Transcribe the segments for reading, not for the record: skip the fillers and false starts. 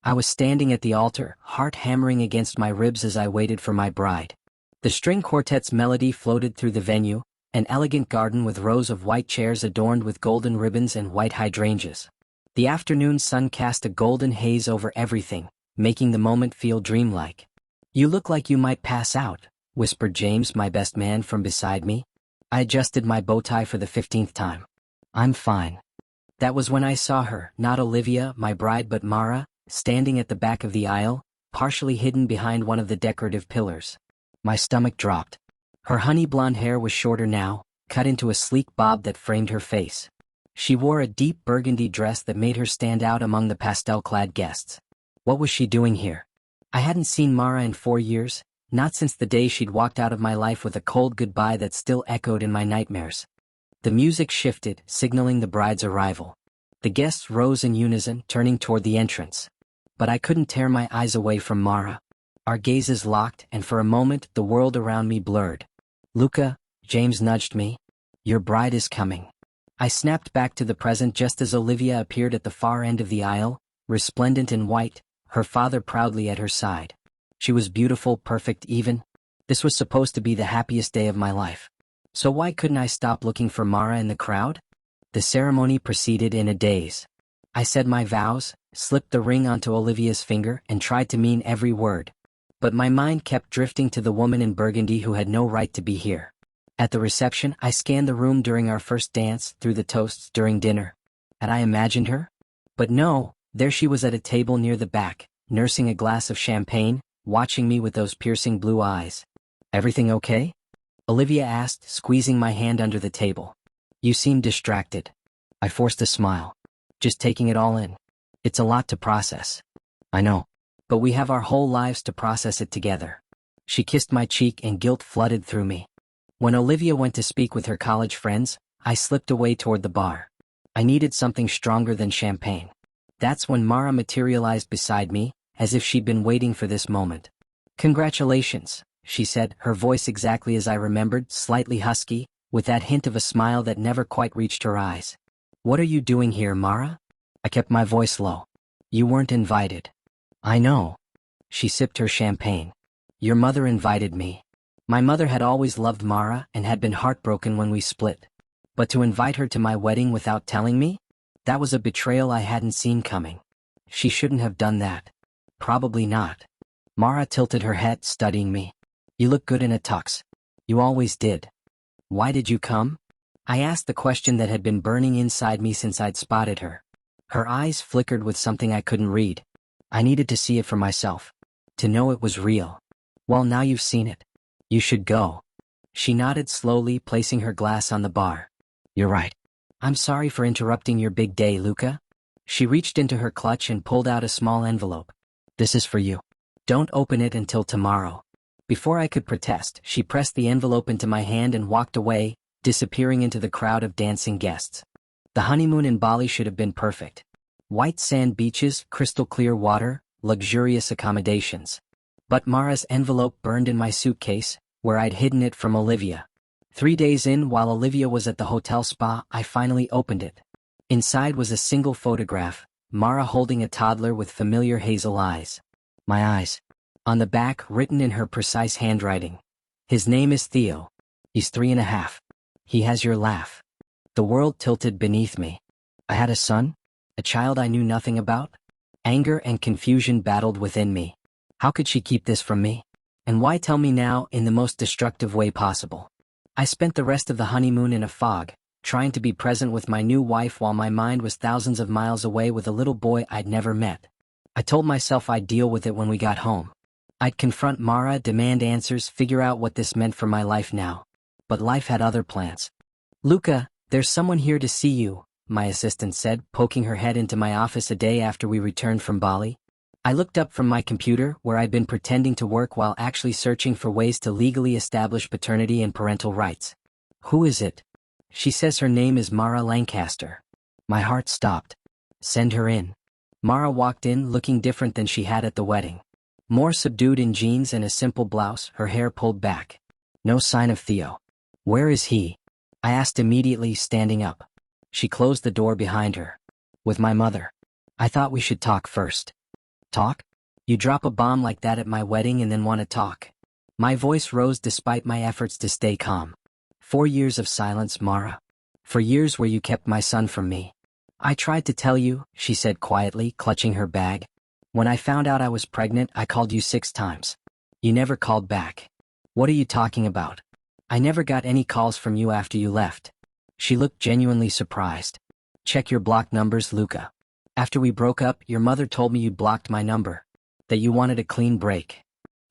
I was standing at the altar, heart hammering against my ribs as I waited for my bride. The string quartet's melody floated through the venue, an elegant garden with rows of white chairs adorned with golden ribbons and white hydrangeas. The afternoon sun cast a golden haze over everything, making the moment feel dreamlike. "You look like you might pass out," whispered James, my best man, from beside me. I adjusted my bow tie for the 15th time. "I'm fine." That was when I saw her, not Olivia, my bride, but Mara, standing at the back of the aisle, partially hidden behind one of the decorative pillars. My stomach dropped. Her honey blonde hair was shorter now, cut into a sleek bob that framed her face. She wore a deep burgundy dress that made her stand out among the pastel-clad guests. What was she doing here? I hadn't seen Mara in 4 years, not since the day she'd walked out of my life with a cold goodbye that still echoed in my nightmares. The music shifted, signaling the bride's arrival. The guests rose in unison, turning toward the entrance. But I couldn't tear my eyes away from Mara. Our gazes locked, and for a moment the world around me blurred. "Luca," James nudged me. "Your bride is coming." I snapped back to the present just as Olivia appeared at the far end of the aisle, resplendent in white, her father proudly at her side. She was beautiful, perfect, even. This was supposed to be the happiest day of my life. So why couldn't I stop looking for Mara in the crowd? The ceremony proceeded in a daze. I said my vows, slipped the ring onto Olivia's finger, and tried to mean every word. But my mind kept drifting to the woman in burgundy who had no right to be here. At the reception, I scanned the room during our first dance, through the toasts during dinner. Had I imagined her? But no, there she was at a table near the back, nursing a glass of champagne, watching me with those piercing blue eyes. "Everything okay?" Olivia asked, squeezing my hand under the table. "You seem distracted." I forced a smile. "Just taking it all in. It's a lot to process." "I know. But we have our whole lives to process it together." She kissed my cheek and guilt flooded through me. When Olivia went to speak with her college friends, I slipped away toward the bar. I needed something stronger than champagne. That's when Mara materialized beside me, as if she'd been waiting for this moment. "Congratulations," she said, her voice exactly as I remembered, slightly husky, with that hint of a smile that never quite reached her eyes. "What are you doing here, Mara?" I kept my voice low. "You weren't invited." "I know." She sipped her champagne. "Your mother invited me." My mother had always loved Mara and had been heartbroken when we split. But to invite her to my wedding without telling me? That was a betrayal I hadn't seen coming. She shouldn't have done that. Probably not. Mara tilted her head, studying me. "You look good in a tux. You always did." "Why did you come?" I asked the question that had been burning inside me since I'd spotted her. Her eyes flickered with something I couldn't read. I needed to see it for myself. To know it was real. "Well, now you've seen it. You should go." She nodded slowly, placing her glass on the bar. "You're right. I'm sorry for interrupting your big day, Luca." She reached into her clutch and pulled out a small envelope. "This is for you. Don't open it until tomorrow." Before I could protest, she pressed the envelope into my hand and walked away, disappearing into the crowd of dancing guests. The honeymoon in Bali should have been perfect. White sand beaches, crystal clear water, luxurious accommodations. But Mara's envelope burned in my suitcase, where I'd hidden it from Olivia. 3 days in, while Olivia was at the hotel spa, I finally opened it. Inside was a single photograph, Mara holding a toddler with familiar hazel eyes. My eyes. On the back, written in her precise handwriting. "His name is Theo. He's 3.5. He has your laugh." The world tilted beneath me. I had a son? A child I knew nothing about? Anger and confusion battled within me. How could she keep this from me? And why tell me now in the most destructive way possible? I spent the rest of the honeymoon in a fog, trying to be present with my new wife while my mind was thousands of miles away with a little boy I'd never met. I told myself I'd deal with it when we got home. I'd confront Mara, demand answers, figure out what this meant for my life now. But life had other plans. "Luca, there's someone here to see you," my assistant said, poking her head into my office a day after we returned from Bali. I looked up from my computer, where I'd been pretending to work while actually searching for ways to legally establish paternity and parental rights. "Who is it?" "She says her name is Mara Lancaster." My heart stopped. "Send her in." Mara walked in, looking different than she had at the wedding. More subdued in jeans and a simple blouse, her hair pulled back. No sign of Theo. "Where is he?" I asked immediately, standing up. She closed the door behind her. "With my mother. I thought we should talk first." Talk? You drop a bomb like that at my wedding and then want to talk. My voice rose despite my efforts to stay calm. 4 years of silence, Mara. For years where you kept my son from me. I tried to tell you, she said quietly, clutching her bag. When I found out I was pregnant, I called you 6 times. You never called back. What are you talking about? I never got any calls from you after you left. She looked genuinely surprised. Check your block numbers, Luca. After we broke up, your mother told me you'd blocked my number. That you wanted a clean break.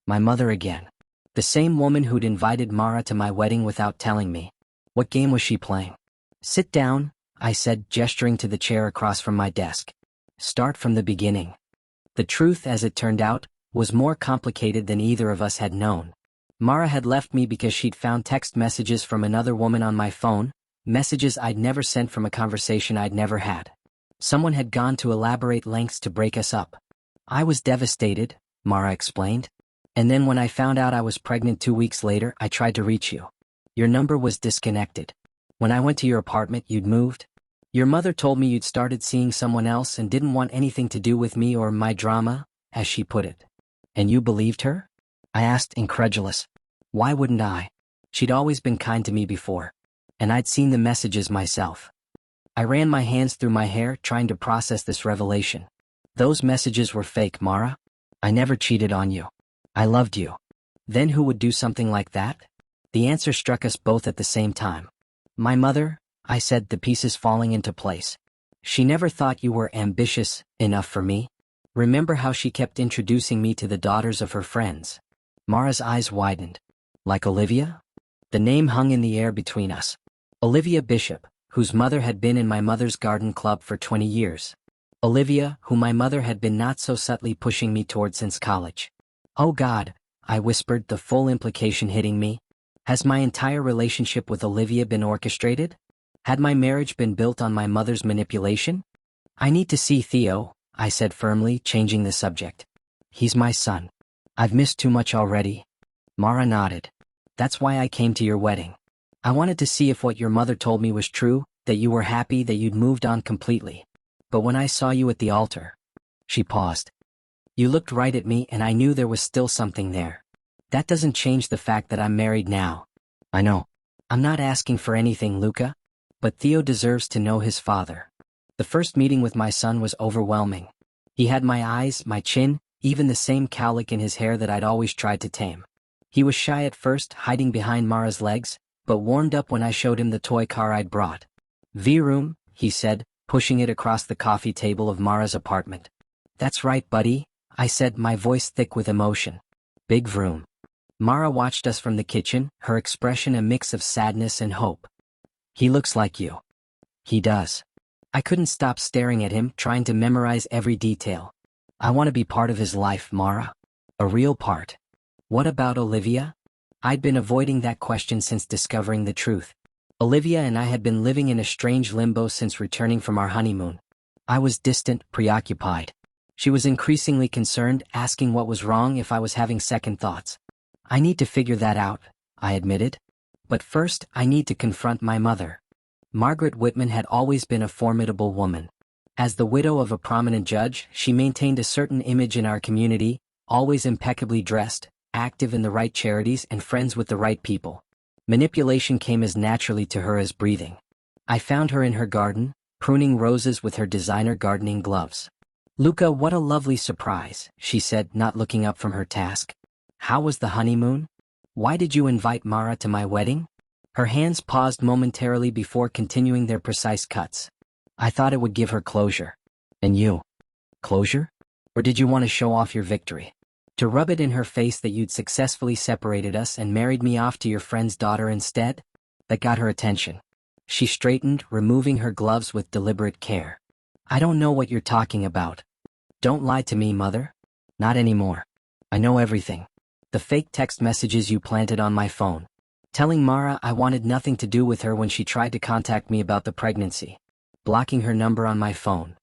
My mother again. The same woman who'd invited Mara to my wedding without telling me. What game was she playing? Sit down, I said, gesturing to the chair across from my desk. Start from the beginning. The truth, as it turned out, was more complicated than either of us had known. Mara had left me because she'd found text messages from another woman on my phone, messages I'd never sent from a conversation I'd never had. Someone had gone to elaborate lengths to break us up. I was devastated, Mara explained. And then when I found out I was pregnant 2 weeks later, I tried to reach you. Your number was disconnected. When I went to your apartment, you'd moved. Your mother told me you'd started seeing someone else and didn't want anything to do with me or my drama, as she put it. And you believed her? I asked, incredulous. Why wouldn't I? She'd always been kind to me before. And I'd seen the messages myself. I ran my hands through my hair, trying to process this revelation. Those messages were fake, Mara. I never cheated on you. I loved you. Then who would do something like that? The answer struck us both at the same time. My mother, I said, the pieces falling into place. She never thought you were ambitious enough for me. Remember how she kept introducing me to the daughters of her friends? Mara's eyes widened. Like Olivia? The name hung in the air between us. Olivia Bishop, whose mother had been in my mother's garden club for 20 years. Olivia, who my mother had been not so subtly pushing me toward since college. Oh God, I whispered, the full implication hitting me. Has my entire relationship with Olivia been orchestrated? Had my marriage been built on my mother's manipulation? I need to see Theo, I said firmly, changing the subject. He's my son. I've missed too much already. Mara nodded. That's why I came to your wedding. I wanted to see if what your mother told me was true, that you were happy, that you'd moved on completely. But when I saw you at the altar... She paused. You looked right at me and I knew there was still something there. That doesn't change the fact that I'm married now. I know. I'm not asking for anything, Luca. But Theo deserves to know his father. The first meeting with my son was overwhelming. He had my eyes, my chin, even the same cowlick in his hair that I'd always tried to tame. He was shy at first, hiding behind Mara's legs, but warmed up when I showed him the toy car I'd brought. V-room, he said, pushing it across the coffee table of Mara's apartment. That's right, buddy, I said, my voice thick with emotion. Big vroom. Mara watched us from the kitchen, her expression a mix of sadness and hope. He looks like you. He does. I couldn't stop staring at him, trying to memorize every detail. I want to be part of his life, Mara. A real part. What about Olivia? I'd been avoiding that question since discovering the truth. Olivia and I had been living in a strange limbo since returning from our honeymoon. I was distant, preoccupied. She was increasingly concerned, asking what was wrong, if I was having second thoughts. I need to figure that out, I admitted. But first, I need to confront my mother. Margaret Whitman had always been a formidable woman. As the widow of a prominent judge, she maintained a certain image in our community, always impeccably dressed, active in the right charities and friends with the right people. Manipulation came as naturally to her as breathing. I found her in her garden, pruning roses with her designer gardening gloves. Luca, what a lovely surprise, she said, not looking up from her task. How was the honeymoon? Why did you invite Mara to my wedding? Her hands paused momentarily before continuing their precise cuts. I thought it would give her closure. And you? Closure? Or did you want to show off your victory? To rub it in her face that you'd successfully separated us and married me off to your friend's daughter instead? That got her attention. She straightened, removing her gloves with deliberate care. I don't know what you're talking about. Don't lie to me, Mother. Not anymore. I know everything. The fake text messages you planted on my phone. Telling Mara I wanted nothing to do with her when she tried to contact me about the pregnancy. Blocking her number on my phone.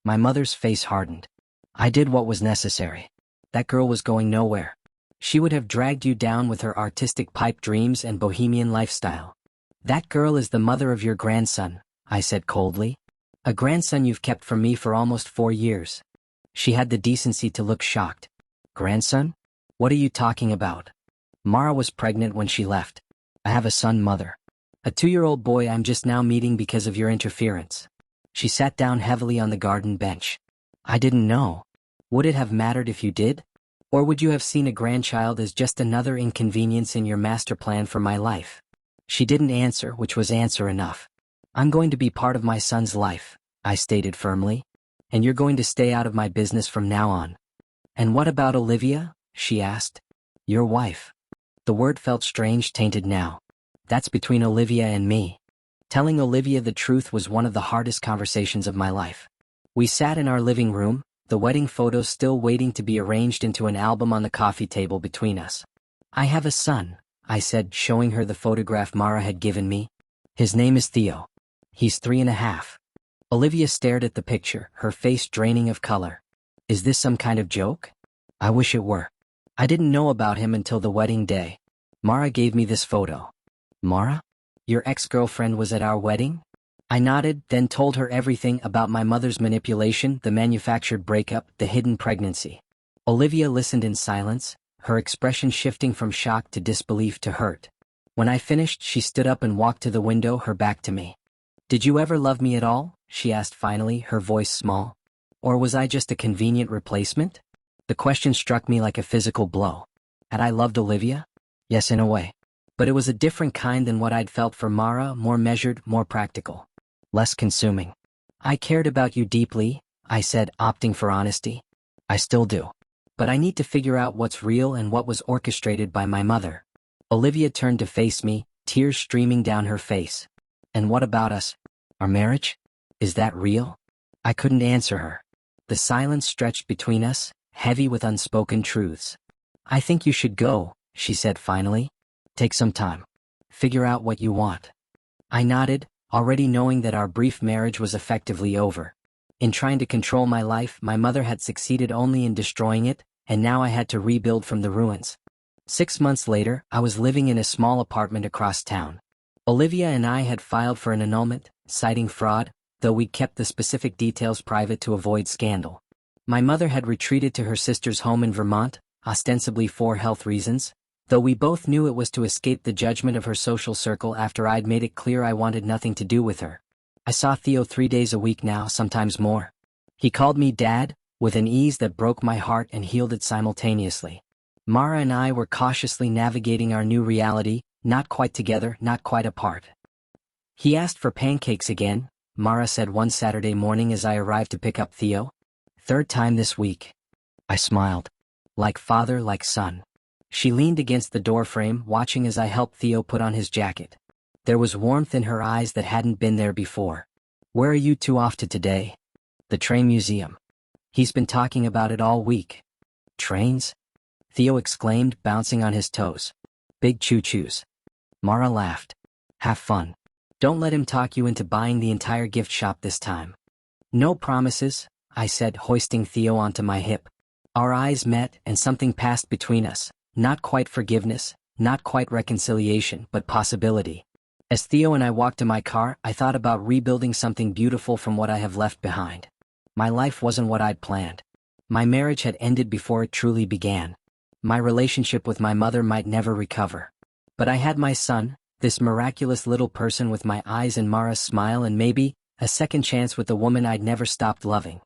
My mother's face hardened. I did what was necessary. That girl was going nowhere. She would have dragged you down with her artistic pipe dreams and bohemian lifestyle. That girl is the mother of your grandson, I said coldly. A grandson you've kept from me for almost 4 years. She had the decency to look shocked. Grandson? What are you talking about? Mara was pregnant when she left. I have a son, mother. A 2-year-old boy I'm just now meeting because of your interference. She sat down heavily on the garden bench. I didn't know. Would it have mattered if you did? Or would you have seen a grandchild as just another inconvenience in your master plan for my life? She didn't answer, which was answer enough. I'm going to be part of my son's life, I stated firmly. And you're going to stay out of my business from now on. And what about Olivia? She asked. Your wife. The word felt strange, tainted now. That's between Olivia and me. Telling Olivia the truth was one of the hardest conversations of my life. We sat in our living room, the wedding photos still waiting to be arranged into an album on the coffee table between us. I have a son, I said, showing her the photograph Mara had given me. His name is Theo. He's 3.5. Olivia stared at the picture, her face draining of color. Is this some kind of joke? I wish it were. I didn't know about him until the wedding day. Mara gave me this photo. Mara? Your ex-girlfriend was at our wedding? I nodded, then told her everything about my mother's manipulation, the manufactured breakup, the hidden pregnancy. Olivia listened in silence, her expression shifting from shock to disbelief to hurt. When I finished, she stood up and walked to the window, her back to me. Did you ever love me at all? She asked finally, her voice small. Or was I just a convenient replacement? The question struck me like a physical blow. Had I loved Olivia? Yes, in a way. But it was a different kind than what I'd felt for Mara, more measured, more practical. Less consuming. I cared about you deeply, I said, opting for honesty. I still do. But I need to figure out what's real and what was orchestrated by my mother. Olivia turned to face me, tears streaming down her face. And what about us? Our marriage? Is that real? I couldn't answer her. The silence stretched between us, heavy with unspoken truths. I think you should go, she said finally. Take some time. Figure out what you want. I nodded, already knowing that our brief marriage was effectively over. In trying to control my life, my mother had succeeded only in destroying it, and now I had to rebuild from the ruins. 6 months later, I was living in a small apartment across town. Olivia and I had filed for an annulment, citing fraud, though we kept the specific details private to avoid scandal. My mother had retreated to her sister's home in Vermont, ostensibly for health reasons, though we both knew it was to escape the judgment of her social circle after I'd made it clear I wanted nothing to do with her. I saw Theo 3 days a week now, sometimes more. He called me Dad, with an ease that broke my heart and healed it simultaneously. Mara and I were cautiously navigating our new reality, not quite together, not quite apart. He asked for pancakes again, Mara said one Saturday morning as I arrived to pick up Theo. 3rd time this week. I smiled. Like father, like son. She leaned against the doorframe, watching as I helped Theo put on his jacket. There was warmth in her eyes that hadn't been there before. Where are you two off to today? The train museum. He's been talking about it all week. Trains? Theo exclaimed, bouncing on his toes. Big choo-choos. Mara laughed. Have fun. Don't let him talk you into buying the entire gift shop this time. No promises, I said, hoisting Theo onto my hip. Our eyes met and something passed between us. Not quite forgiveness, not quite reconciliation, but possibility. As Theo and I walked to my car, I thought about rebuilding something beautiful from what I have left behind. My life wasn't what I'd planned. My marriage had ended before it truly began. My relationship with my mother might never recover. But I had my son, this miraculous little person with my eyes and Mara's smile, and maybe a second chance with the woman I'd never stopped loving.